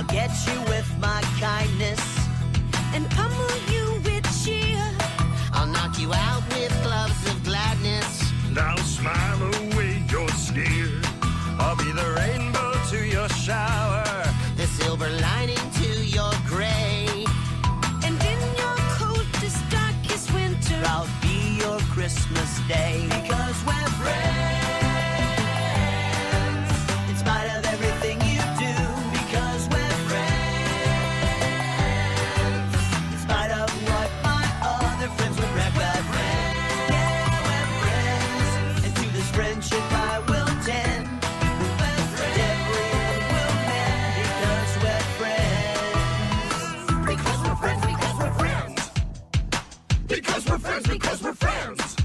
I'll get you with my kindness and pummel you with cheer. I'll knock you out with gloves of gladness. Now smile away your sneer. I'll be the rainbow to your shower, the silver lining to your gray. And in your coldest, darkest winter, I'll be your Christmas day. Because we're friends, in spite of everything you do. Because we're friends, in spite of what my other friends would wreck. We're friends, yeah, we're friends. And to this friendship I will tend. We're friends, everyone will mend. Because we're friends. because we're friends, because we're friends. Because we're friends, because we're friends.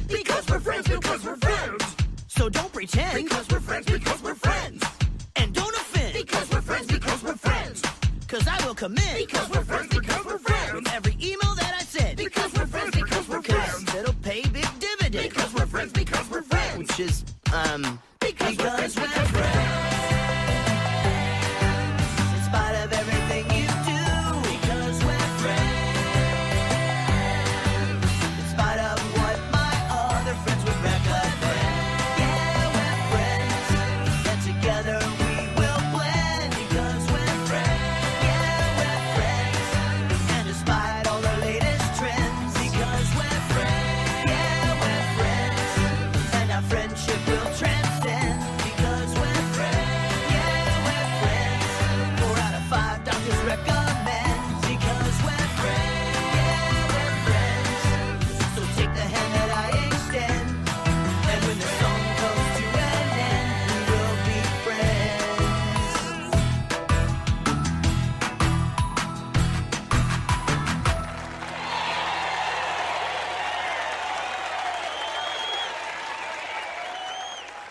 Because we're friends, because we're friends. So don't pretend. Because we're friends, because we're friends. And don't offend. Because we're friends, because we're friends. Cause I will commend. Because we're friends, because we're friends. With every email that I send. Because we're friends, because we're Cause friends. it'll pay big dividends. Because we're friends, because we're friends. Which is, Because we're friends, because we're friends.